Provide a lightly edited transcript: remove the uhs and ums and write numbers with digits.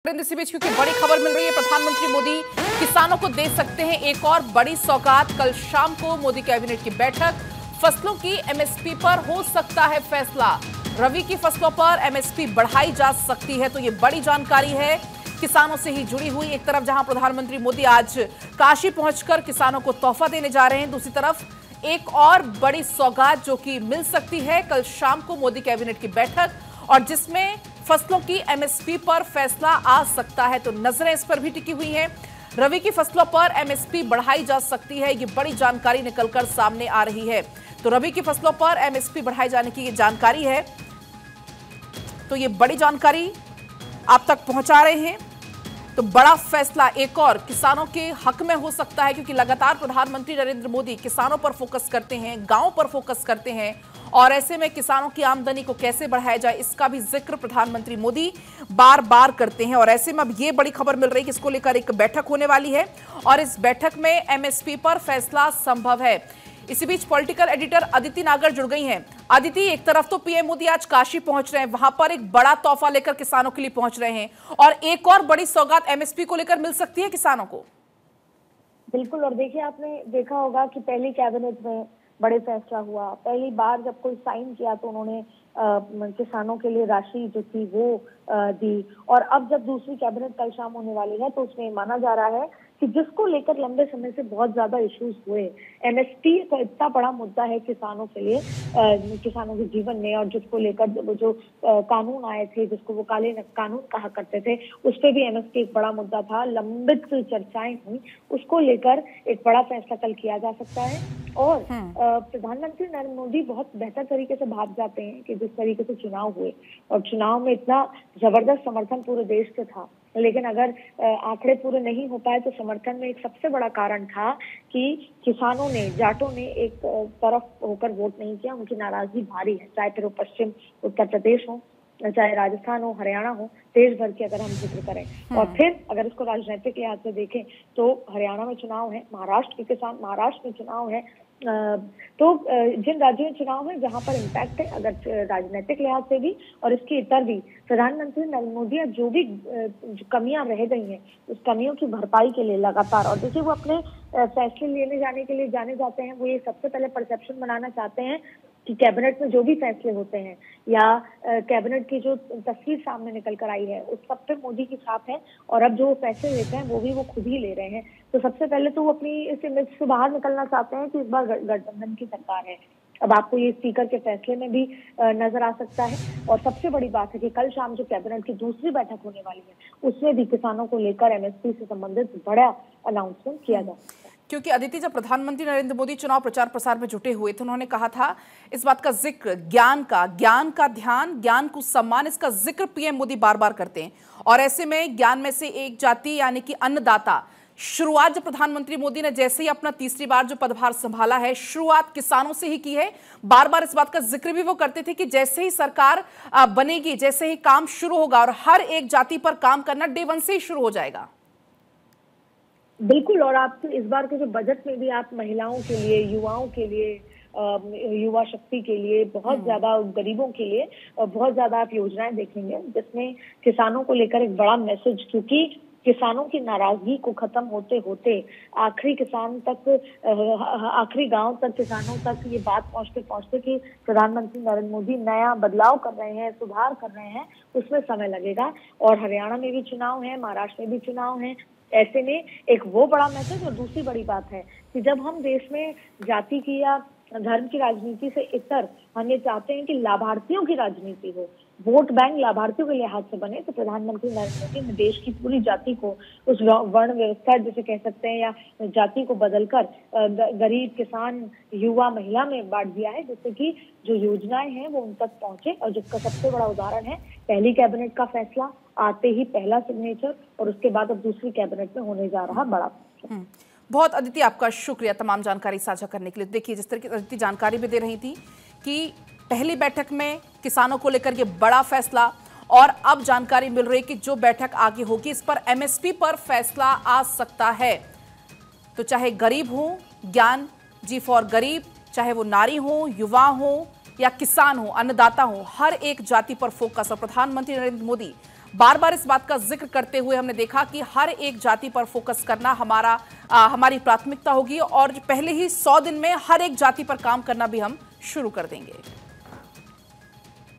इसी बीच क्योंकि बड़ी खबर मिल रही है, प्रधानमंत्री मोदी किसानों को दे सकते हैं एक और बड़ी सौगात। कल शाम को मोदी कैबिनेट की बैठक, फसलों की एमएसपी पर हो सकता है फैसला। रबी की फसलों पर एमएसपी बढ़ाई जा सकती है, तो ये बड़ी जानकारी है किसानों से ही जुड़ी हुई। एक तरफ जहां प्रधानमंत्री मोदी आज काशी पहुंचकर किसानों को तोहफा देने जा रहे हैं, दूसरी तरफ एक और बड़ी सौगात जो कि मिल सकती है कल शाम को मोदी कैबिनेट की बैठक, और जिसमें फसलों की एमएसपी पर फैसला आ सकता है। तो नजरें इस पर भी टिकी हुई हैं। रबी की फसलों पर एमएसपी बढ़ाई जा सकती है, ये बड़ी जानकारी निकलकर सामने आ रही है। तो रबी की फसलों पर एमएसपी बढ़ाए जाने की ये जानकारी है, तो ये बड़ी जानकारी आप तक पहुंचा रहे हैं। तो बड़ा फैसला एक और किसानों के हक में हो सकता है, क्योंकि लगातार प्रधानमंत्री नरेंद्र मोदी किसानों पर फोकस करते हैं, गांव पर फोकस करते हैं, और ऐसे में किसानों की आमदनी को कैसे बढ़ाया जाए इसका भी जिक्र प्रधानमंत्री मोदी बार बार करते हैं। और ऐसे में अब ये बड़ी खबर मिल रही है कि इसको लेकर एक बैठक होने वाली है और इस बैठक में एमएसपी पर फैसला संभव है। इसी बीच पॉलिटिकल एडिटर अदिति नागर जुड़ गई हैं। अदिति, एक तरफ तो पीएम मोदी आज काशी पहुंच रहे हैं, वहां पर एक बड़ा तोहफा लेकर किसानों के लिए पहुंच रहे हैं, और एक और बड़ी सौगात एमएसपी को लेकर मिल सकती है किसानों को। बिल्कुल, और देखिए आपने देखा होगा कि पहली कैबिनेट में बड़े फैसला हुआ। पहली बार जब कोई साइन किया तो उन्होंने किसानों के लिए राशि जो थी वो दी, और अब जब दूसरी कैबिनेट कल शाम होने वाली है तो उसमें माना जा रहा है कि जिसको लेकर लंबे समय से बहुत ज्यादा इश्यूज हुए, एमएसपी तो इतना बड़ा मुद्दा है किसानों के लिए, किसानों के जीवन में, और जिसको लेकर जो कानून आए थे, जिसको वो काले कानून कहा करते थे, उस पर भी एमएसपी एक बड़ा मुद्दा था। लंबित चर्चाएं हुई, उसको लेकर एक बड़ा फैसला कल किया जा सकता है। और प्रधानमंत्री नरेंद्र मोदी बहुत बेहतर तरीके से भाग जाते हैं कि जिस तरीके से चुनाव हुए, और चुनाव में इतना जबरदस्त समर्थन पूरे देश से था, लेकिन अगर आंकड़े पूरे नहीं हो पाए तो समर्थन में एक सबसे बड़ा कारण था कि किसानों ने, जाटों ने एक तरफ होकर वोट नहीं किया। उनकी नाराजगी भारी है, चाहे फिर वो पश्चिम उत्तर प्रदेश हो, चाहे राजस्थान हो, हरियाणा हो, देश भर की अगर हम जिक्र करें। और फिर अगर इसको राजनीतिक लिहाज से देखें तो हरियाणा में चुनाव है, महाराष्ट्र के किसान, महाराष्ट्र में चुनाव है, तो जिन राज्यों में चुनाव है जहां पर इम्पैक्ट है अगर राजनीतिक लिहाज से भी और इसके इतर भी, प्रधानमंत्री नरेंद्र मोदी जो भी कमियां रह गई हैं उस कमियों की भरपाई के लिए लगातार, और देखिए वो अपने फैसले लेने जाने के लिए जाने जाते हैं, वो ये सबसे पहले परसेप्शन बनाना चाहते हैं कि कैबिनेट में जो भी फैसले होते हैं या कैबिनेट की जो तस्वीर सामने निकल कर आई है उस सब पे मोदी की छाप है, और अब जो फैसले लेते हैं वो भी वो खुद ही ले रहे हैं। तो सबसे पहले तो वो अपनी इस इमेज से बाहर निकलना चाहते हैं कि इस बार गठबंधन की सरकार है। अब आपको ये स्पीकर के फैसले में भी नजर आ सकता है। और सबसे बड़ी बात है कि कल शाम जो कैबिनेट की दूसरी बैठक होने वाली है उसमें भी किसानों को लेकर एमएसपी से संबंधित बड़ा अनाउंसमेंट किया जा सकता है। क्योंकि अदिति, जब प्रधानमंत्री नरेंद्र मोदी चुनाव प्रचार प्रसार में जुटे हुए थे, उन्होंने कहा था इस बात का जिक्र, ज्ञान का ध्यान, ज्ञान को सम्मान, इसका जिक्र पीएम मोदी बार बार करते हैं। और ऐसे में ज्ञान में से एक जाति यानी कि अन्नदाता, शुरुआत जब प्रधानमंत्री मोदी ने जैसे ही अपना तीसरी बार जो पदभार संभाला है, शुरुआत किसानों से ही की है। बार बार इस बात का जिक्र भी वो करते थे कि जैसे ही सरकार बनेगी, जैसे ही काम शुरू होगा, और हर एक जाति पर काम करना डे वन से ही शुरू हो जाएगा। बिल्कुल, और आप इस बार के जो बजट में भी आप महिलाओं के लिए, युवाओं के लिए, युवा शक्ति के लिए, बहुत ज्यादा गरीबों के लिए बहुत ज्यादा आप योजनाएं देखेंगे जिसमें किसानों को लेकर एक बड़ा मैसेज, क्योंकि किसानों की नाराजगी को खत्म होते होते आखिरी किसान तक, आखिरी गांव तक, किसानों तक ये बात पहुंचते पहुंचते कि प्रधानमंत्री नरेंद्र मोदी नया बदलाव कर रहे हैं, सुधार कर रहे हैं, उसमें समय लगेगा। और हरियाणा में भी चुनाव है, महाराष्ट्र में भी चुनाव है, ऐसे में एक वो बड़ा मैसेज। और दूसरी बड़ी बात है कि जब हम देश में जाति की या धर्म की राजनीति से इतर हम ये चाहते हैं कि लाभार्थियों की राजनीति हो, वोट बैंक लाभार्थियों के लिहाज से बने, तो प्रधानमंत्री नरेंद्र मोदी ने देश की पूरी जाति को, उस वर्ण व्यवस्था जिसे कह सकते हैं या जाति को बदलकर गरीब, किसान, युवा, महिला में बांट दिया है, जिससे कि जो योजनाएं हैं वो उन तक पहुंचे। और जिसका सबसे बड़ा उदाहरण है पहली कैबिनेट का फैसला, आते ही पहला सिग्नेचर, और उसके बाद अब दूसरी कैबिनेट में होने जा रहा बड़ा फैसला। बहुत अदिति, आपका शुक्रिया तमाम जानकारी साझा करने के लिए। देखिए, जिस तरह की अदिति जानकारी भी दे रही थी कि पहली बैठक में किसानों को लेकर के बड़ा फैसला, और अब जानकारी मिल रही है कि जो बैठक आगे होगी इस पर एमएसपी पर फैसला आ सकता है। तो चाहे गरीब हो, ज्ञान जी फॉर गरीब, चाहे वो नारी हो, युवा हो या किसान हो, अन्नदाता हो, हर एक जाति पर फोकस। और प्रधानमंत्री नरेंद्र मोदी बार बार इस बात का जिक्र करते हुए हमने देखा कि हर एक जाति पर फोकस करना हमारी प्राथमिकता होगी और पहले ही 100 दिन में हर एक जाति पर काम करना भी हम शुरू कर देंगे।